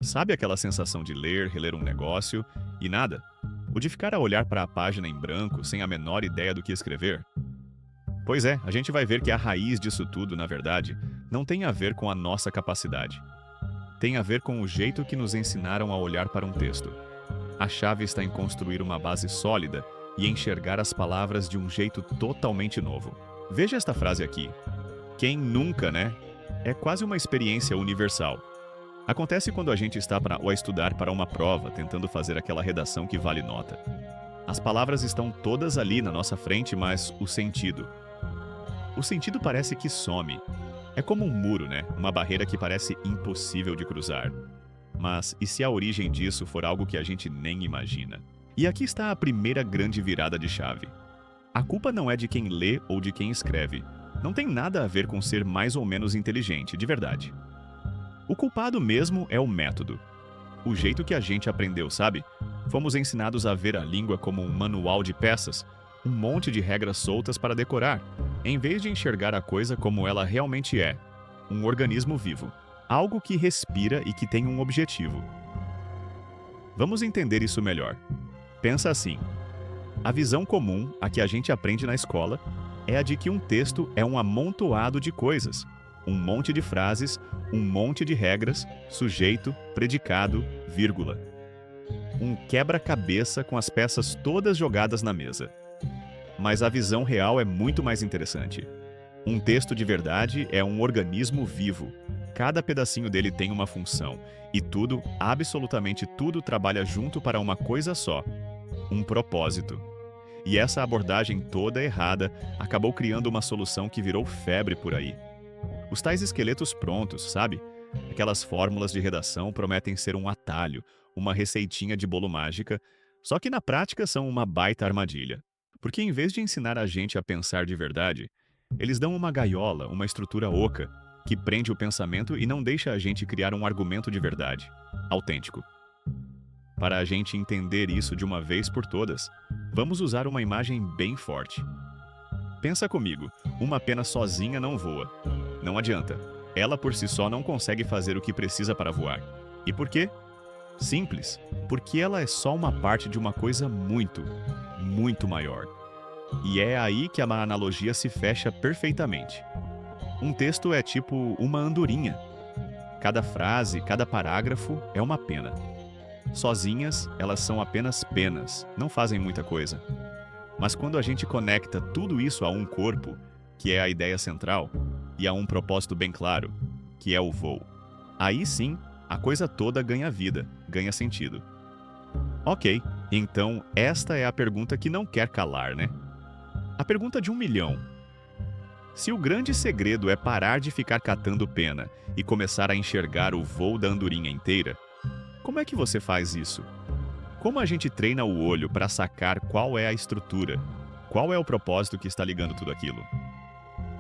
Sabe aquela sensação de ler, reler um negócio e nada? O de ficar a olhar para a página em branco sem a menor ideia do que escrever? Pois é, a gente vai ver que a raiz disso tudo, na verdade, não tem a ver com a nossa capacidade. Tem a ver com o jeito que nos ensinaram a olhar para um texto. A chave está em construir uma base sólida e enxergar as palavras de um jeito totalmente novo. Veja esta frase aqui. Quem nunca, né? É quase uma experiência universal. Acontece quando a gente está a estudar para uma prova, tentando fazer aquela redação que vale nota. As palavras estão todas ali na nossa frente, mas o sentido. O sentido parece que some. É como um muro, né? Uma barreira que parece impossível de cruzar. Mas e se a origem disso for algo que a gente nem imagina? E aqui está a primeira grande virada de chave. A culpa não é de quem lê ou de quem escreve. Não tem nada a ver com ser mais ou menos inteligente, de verdade. O culpado mesmo é o método. O jeito que a gente aprendeu, sabe? Fomos ensinados a ver a língua como um manual de peças, um monte de regras soltas para decorar, em vez de enxergar a coisa como ela realmente é, um organismo vivo, algo que respira e que tem um objetivo. Vamos entender isso melhor. Pensa assim: a visão comum, a que a gente aprende na escola, é a de que um texto é um amontoado de coisas, um monte de frases, um monte de regras, sujeito, predicado, vírgula. Um quebra-cabeça com as peças todas jogadas na mesa. Mas a visão real é muito mais interessante. Um texto de verdade é um organismo vivo. Cada pedacinho dele tem uma função, e tudo, absolutamente tudo, trabalha junto para uma coisa só: um propósito. E essa abordagem toda errada acabou criando uma solução que virou febre por aí. Os tais esqueletos prontos, sabe? Aquelas fórmulas de redação prometem ser um atalho, uma receitinha de bolo mágica, só que na prática são uma baita armadilha. Porque em vez de ensinar a gente a pensar de verdade, eles dão uma gaiola, uma estrutura oca, que prende o pensamento e não deixa a gente criar um argumento de verdade, autêntico. Para a gente entender isso de uma vez por todas, vamos usar uma imagem bem forte. Pensa comigo, uma pena sozinha não voa. Não adianta. Ela por si só não consegue fazer o que precisa para voar. E por quê? Simples. Porque ela é só uma parte de uma coisa muito, muito maior. E é aí que a analogia se fecha perfeitamente. Um texto é tipo uma andorinha. Cada frase, cada parágrafo é uma pena. Sozinhas, elas são apenas penas, não fazem muita coisa. Mas quando a gente conecta tudo isso a um corpo, que é a ideia central, e a um propósito bem claro, que é o voo, aí sim, a coisa toda ganha vida, ganha sentido. Ok, então esta é a pergunta que não quer calar, né? A pergunta de 1 milhão. Se o grande segredo é parar de ficar catando pena e começar a enxergar o voo da andorinha inteira, como é que você faz isso? Como a gente treina o olho para sacar qual é a estrutura, qual é o propósito que está ligando tudo aquilo?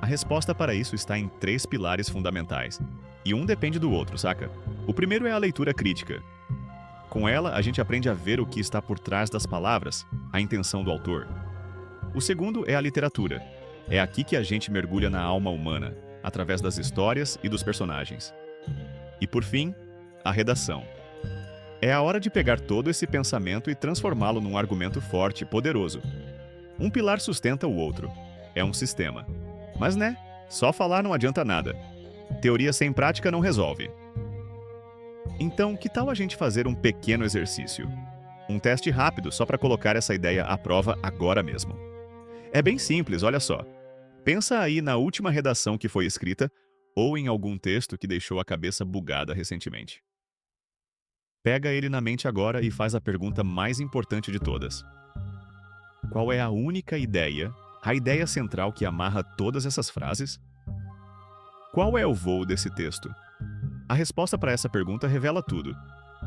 A resposta para isso está em 3 pilares fundamentais, e um depende do outro, saca? O primeiro é a leitura crítica. Com ela, a gente aprende a ver o que está por trás das palavras, a intenção do autor. O segundo é a literatura. É aqui que a gente mergulha na alma humana, através das histórias e dos personagens. E por fim, a redação. É a hora de pegar todo esse pensamento e transformá-lo num argumento forte e poderoso. Um pilar sustenta o outro. É um sistema. Mas né, só falar não adianta nada. Teoria sem prática não resolve. Então, que tal a gente fazer um pequeno exercício? Um teste rápido só para colocar essa ideia à prova agora mesmo. É bem simples, olha só. Pensa aí na última redação que foi escrita ou em algum texto que deixou a cabeça bugada recentemente. Pega ele na mente agora e faz a pergunta mais importante de todas. Qual é a única ideia, a ideia central que amarra todas essas frases? Qual é o voo desse texto? A resposta para essa pergunta revela tudo.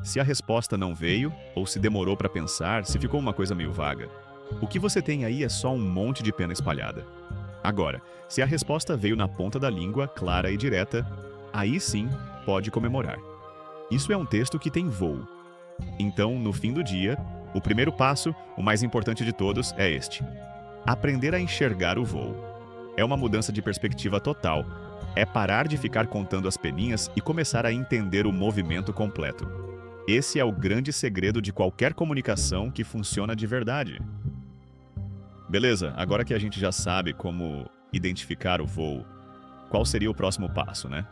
Se a resposta não veio, ou se demorou para pensar, se ficou uma coisa meio vaga. O que você tem aí é só um monte de pena espalhada. Agora, se a resposta veio na ponta da língua, clara e direta, aí sim pode comemorar. Isso é um texto que tem voo. Então, no fim do dia, o primeiro passo, o mais importante de todos, é este: aprender a enxergar o voo. É uma mudança de perspectiva total. É parar de ficar contando as peninhas e começar a entender o movimento completo. Esse é o grande segredo de qualquer comunicação que funciona de verdade. Beleza, agora que a gente já sabe como identificar o voo, qual seria o próximo passo, né?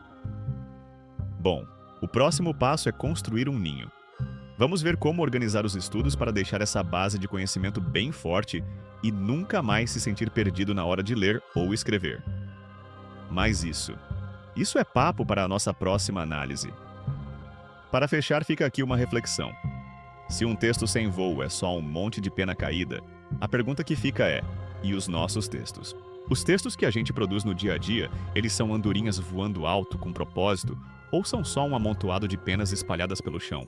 Bom, o próximo passo é construir um ninho. Vamos ver como organizar os estudos para deixar essa base de conhecimento bem forte e nunca mais se sentir perdido na hora de ler ou escrever. Mas isso é papo para a nossa próxima análise. Para fechar, fica aqui uma reflexão. Se um texto sem voo é só um monte de pena caída, a pergunta que fica é: e os nossos textos? Os textos que a gente produz no dia a dia, eles são andorinhas voando alto com propósito ou são só um amontoado de penas espalhadas pelo chão?